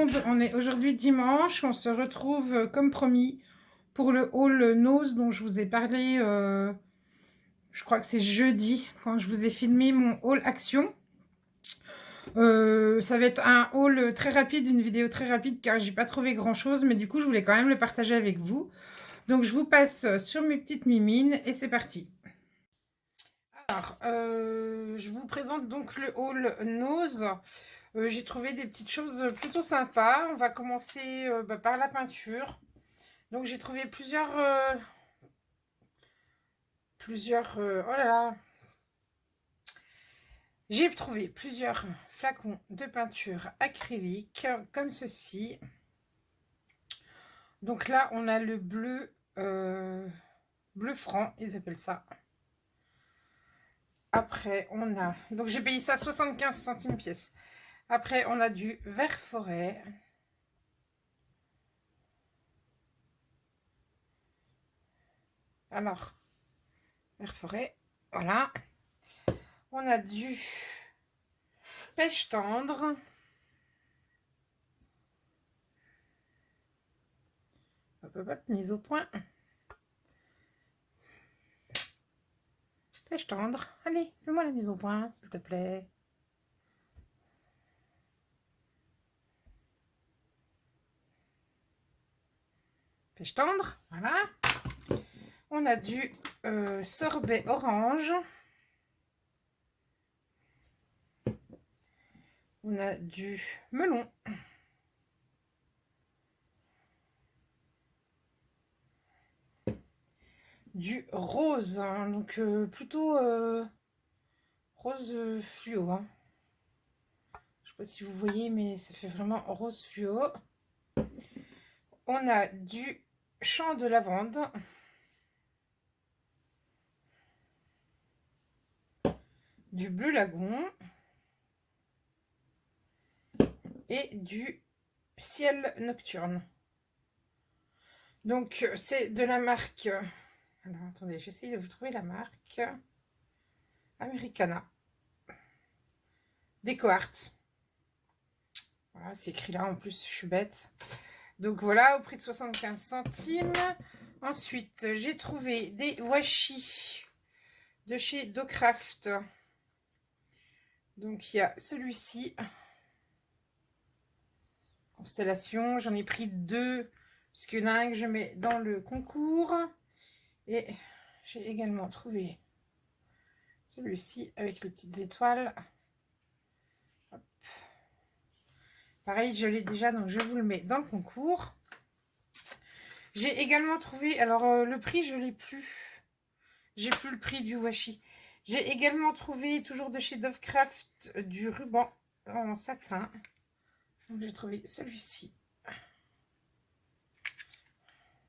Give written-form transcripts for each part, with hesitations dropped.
monde, on est aujourd'hui dimanche, on se retrouve comme promis pour le haul Nose dont je vous ai parlé, je crois que c'est jeudi quand je vous ai filmé mon haul action. Ça va être un haul très rapide, une vidéo très rapide car j'ai pas trouvé grand chose, mais du coup je voulais quand même le partager avec vous. Donc je vous passe sur mes petites mimines et c'est parti. Alors, je vous présente donc le haul Nose. J'ai trouvé des petites choses plutôt sympas. On va commencer par la peinture. Donc j'ai trouvé oh là là, j'ai trouvé plusieurs flacons de peinture acrylique comme ceci. Donc là on a le bleu, bleu franc, ils appellent ça. Après on a, donc j'ai payé ça 75 centimes pièce. Après on a du vert forêt. Alors, vert forêt, voilà. On a du pêche tendre. Hop, hop, hop, mise au point. Pêche tendre. Allez, fais-moi la mise au point, s'il te plaît. Pêche tendre, voilà. On a du sorbet orange. On a du melon. Du rose, hein, donc plutôt rose fluo. Hein. Je ne sais pas si vous voyez, mais ça fait vraiment rose fluo. On a du champ de lavande. Du bleu lagon. Et du ciel nocturne. Donc c'est de la marque, alors attendez, j'essaye de vous trouver la marque, Americana, DecoArt. Voilà, c'est écrit là en plus, je suis bête. Donc voilà, au prix de 75 centimes. Ensuite, j'ai trouvé des washi de chez Docraft. Donc il y a celui-ci, Constellation. J'en ai pris deux, parce qu'il y en a un que je mets dans le concours. Et j'ai également trouvé celui-ci avec les petites étoiles. Hop. Pareil, je l'ai déjà, donc je vous le mets dans le concours. J'ai également trouvé, alors le prix, je l'ai plus. J'ai plus le prix du washi. J'ai également trouvé, toujours de chez Dovecraft, du ruban en satin. Donc j'ai trouvé celui-ci.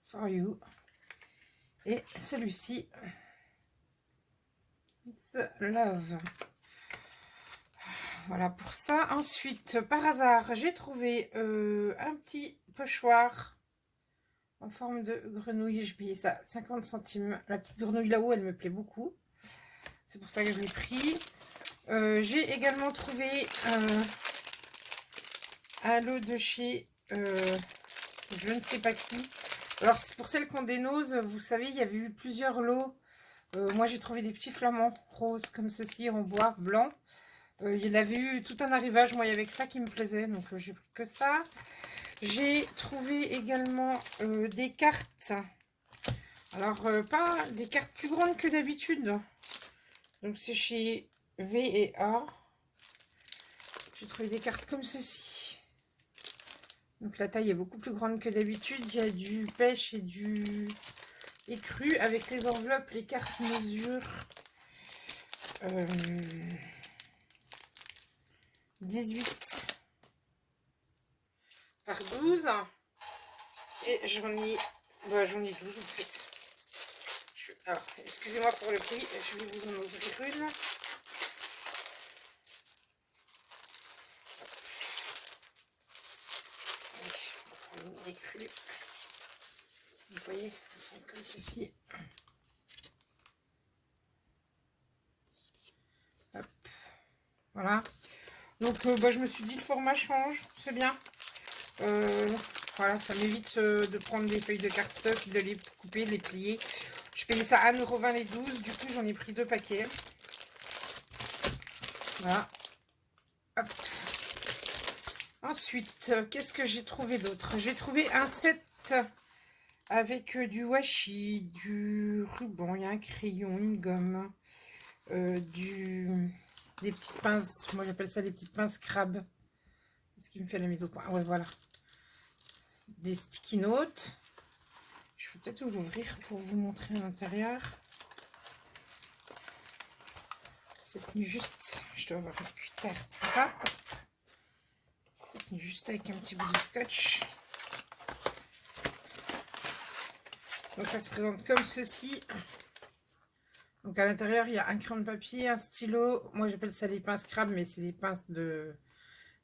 For you. Et celui-ci. With love. Voilà pour ça. Ensuite, par hasard, j'ai trouvé un petit pochoir en forme de grenouille. J'ai payé ça 50 centimes. La petite grenouille là-haut, elle me plaît beaucoup. C'est pour ça que je l'ai pris. J'ai également trouvé un lot de chez je ne sais pas qui. Alors, pour celles qui ont des noses, vous savez, il y avait eu plusieurs lots. Moi, j'ai trouvé des petits flamants roses comme ceci, en bois blanc. Il y en avait eu tout un arrivage. Moi, il y avait que ça qui me plaisait, donc j'ai pris que ça. J'ai trouvé également des cartes. Alors, pas des cartes plus grandes que d'habitude. Donc, c'est chez V&A. J'ai trouvé des cartes comme ceci. Donc, la taille est beaucoup plus grande que d'habitude. Il y a du pêche et du écru. Avec les enveloppes, les cartes mesurent 18 par 12. Et j'en ai 12 en fait. Alors, excusez-moi pour le prix, je vais vous en ouvrir une. Les crus. Vous voyez, elles sont comme ceci. Hop. Voilà. Donc, je me suis dit, le format change, c'est bien. Voilà, ça m'évite de prendre des feuilles de cardstock, de les couper, de les plier. Je payais ça à 1,20 € les 12. Du coup, j'en ai pris 2 paquets. Voilà. Hop. Ensuite, qu'est-ce que j'ai trouvé d'autre? J'ai trouvé un set avec du washi, du ruban, il y a un crayon, une gomme, des petites pinces. Moi, j'appelle ça des petites pinces crabe. Ce qui me fait la mise au point. Ouais, voilà. Des sticky notes. Je peux peut-être vous l'ouvrir pour vous montrer à l'intérieur. C'est tenu juste. Je dois avoir un cutter par là. C'est tenu juste avec un petit bout de scotch. Donc ça se présente comme ceci. Donc à l'intérieur, il y a un crayon de papier, un stylo. Moi, j'appelle ça les pinces crabe, mais c'est les pinces de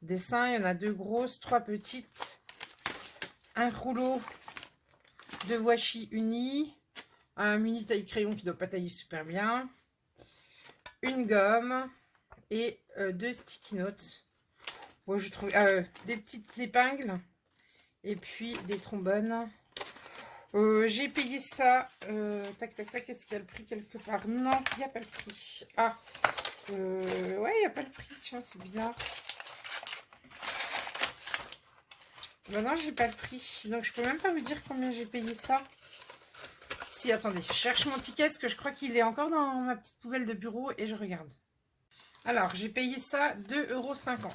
dessin. Il y en a 2 grosses, 3 petites. Un rouleau de washi uni. Un mini taille crayon qui ne doit pas tailler super bien. Une gomme. Et 2 sticky notes. Bon, je trouve des petites épingles. Et puis des trombones. J'ai payé ça. Tac, tac, tac. Est-ce qu'il y a le prix quelque part? Non, il n'y a pas le prix. Ah, ouais, il n'y a pas le prix. Tiens, c'est bizarre. Ben non, j'ai pas le prix. Donc, je peux même pas vous dire combien j'ai payé ça. Si, attendez. Je cherche mon ticket parce que je crois qu'il est encore dans ma petite poubelle de bureau et je regarde. Alors, j'ai payé ça 2,50 €.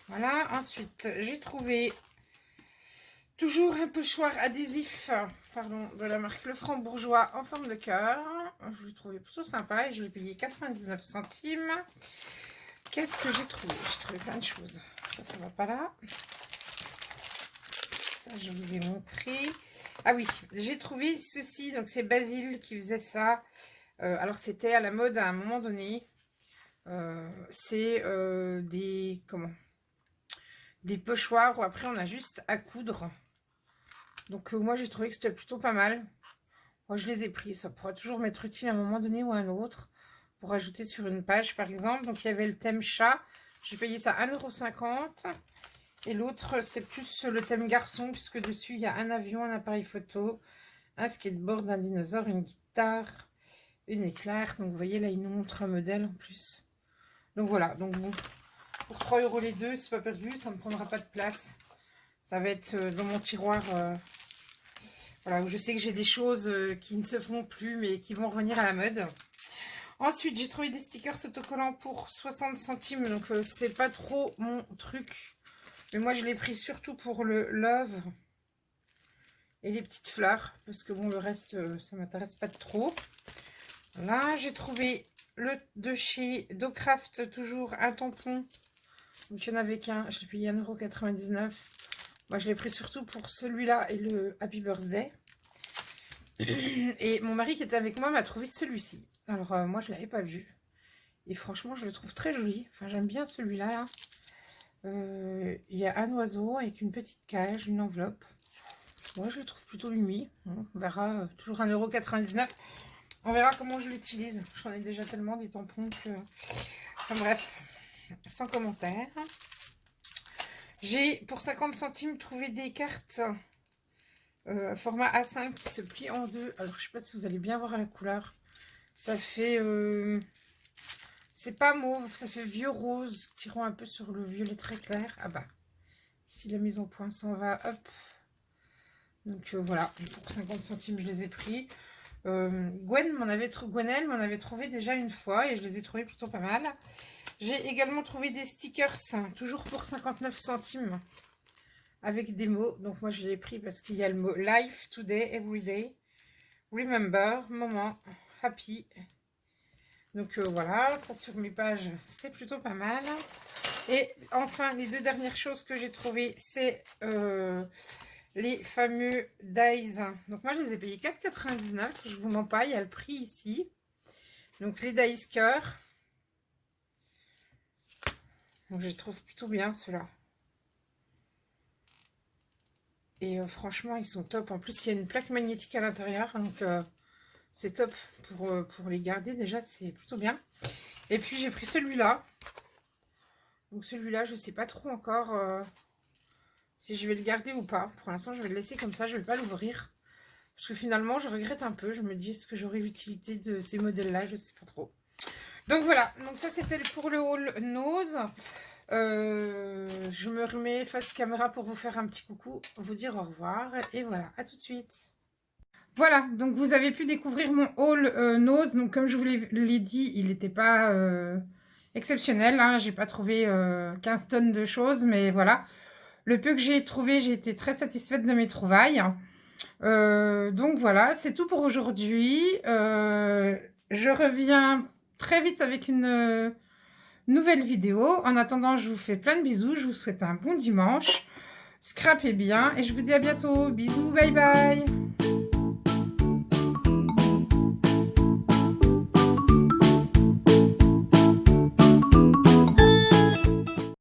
Voilà. Ensuite, j'ai trouvé toujours un pochoir adhésif, pardon, de la marque Le Franc-Bourgeois en forme de cœur. Je l'ai trouvé plutôt sympa et je l'ai payé 99 centimes. Qu'est-ce que j'ai trouvé? J'ai trouvé plein de choses. Ça va pas là. Ça, je vous ai montré. Ah oui, j'ai trouvé ceci. Donc, c'est Basile qui faisait ça. Alors, c'était à la mode à un moment donné. C'est des pochoirs où après, on a juste à coudre. Donc, moi, j'ai trouvé que c'était plutôt pas mal. Moi, je les ai pris. Ça pourra toujours m'être utile à un moment donné ou à un autre. Pour ajouter sur une page, par exemple. Donc, il y avait le thème chat. J'ai payé ça 1,50 €. Et l'autre, c'est plus le thème garçon, puisque dessus, il y a un avion, un appareil photo, un skateboard, un dinosaure, une guitare, une éclair. Donc, vous voyez, là, il nous montre un modèle en plus. Donc, voilà. Donc, bon, pour 3 € les deux, c'est pas perdu. Ça ne me prendra pas de place. Ça va être dans mon tiroir. Voilà, où je sais que j'ai des choses qui ne se font plus, mais qui vont revenir à la mode. Ensuite, j'ai trouvé des stickers autocollants pour 60 centimes. Donc, c'est pas trop mon truc. Mais moi, je l'ai pris surtout pour le love et les petites fleurs. Parce que bon, le reste, ça m'intéresse pas trop. Là, j'ai trouvé de chez Docraft, toujours un tampon. Donc, il y en avait qu'un. Je l'ai payé 1,99 €. Moi, je l'ai pris surtout pour celui-là et le Happy Birthday. Et mon mari qui était avec moi m'a trouvé celui-ci. Alors, moi, je ne l'avais pas vu. Et franchement, je le trouve très joli. Enfin, j'aime bien celui-là, là. Il y a un oiseau avec une petite cage, une enveloppe. Moi, je le trouve plutôt mimi. On verra, toujours 1,99 €. On verra comment je l'utilise. J'en ai déjà tellement des tampons que... Enfin bref, sans commentaire. J'ai, pour 50 centimes, trouvé des cartes format A5 qui se plient en deux. Alors, je sais pas si vous allez bien voir la couleur. Ça fait... c'est pas mauve, ça fait vieux rose, tirant un peu sur le violet très clair. Ah bah, si la mise au point s'en va, hop. Donc voilà, pour 50 centimes, je les ai pris. Gwenelle m'en avait trouvé déjà une fois et je les ai trouvés plutôt pas mal. J'ai également trouvé des stickers, toujours pour 59 centimes, avec des mots. Donc moi, je l'ai pris parce qu'il y a le mot Life, Today, Everyday, Remember, Moment, Happy. Donc voilà, ça sur mes pages, c'est plutôt pas mal. Et enfin, les deux dernières choses que j'ai trouvées, c'est les fameux dies. Donc moi, je les ai payés 4,99 €. Je vous mens pas, il y a le prix ici. Donc les dies cœur. Donc je les trouve plutôt bien, ceux-là. Et franchement, ils sont top. En plus, il y a une plaque magnétique à l'intérieur. Donc c'est top pour les garder. Déjà, c'est plutôt bien. Et puis, j'ai pris celui-là. Donc celui-là, je ne sais pas trop encore si je vais le garder ou pas. Pour l'instant, je vais le laisser comme ça, je vais pas l'ouvrir. Parce que finalement, je regrette un peu. Je me dis, est-ce que j'aurais l'utilité de ces modèles-là? Je sais pas trop. Donc voilà, donc ça c'était pour le haul nose. Je me remets face caméra pour vous faire un petit coucou, vous dire au revoir. Et voilà, à tout de suite. Voilà, donc vous avez pu découvrir mon haul nose. Donc comme je vous l'ai dit, il n'était pas exceptionnel. Hein. J'ai pas trouvé 15 tonnes de choses, mais voilà. Le peu que j'ai trouvé, j'ai été très satisfaite de mes trouvailles. Donc voilà, c'est tout pour aujourd'hui. Je reviens très vite avec une nouvelle vidéo. En attendant, je vous fais plein de bisous. Je vous souhaite un bon dimanche. Scrapez bien et je vous dis à bientôt. Bisous, bye bye.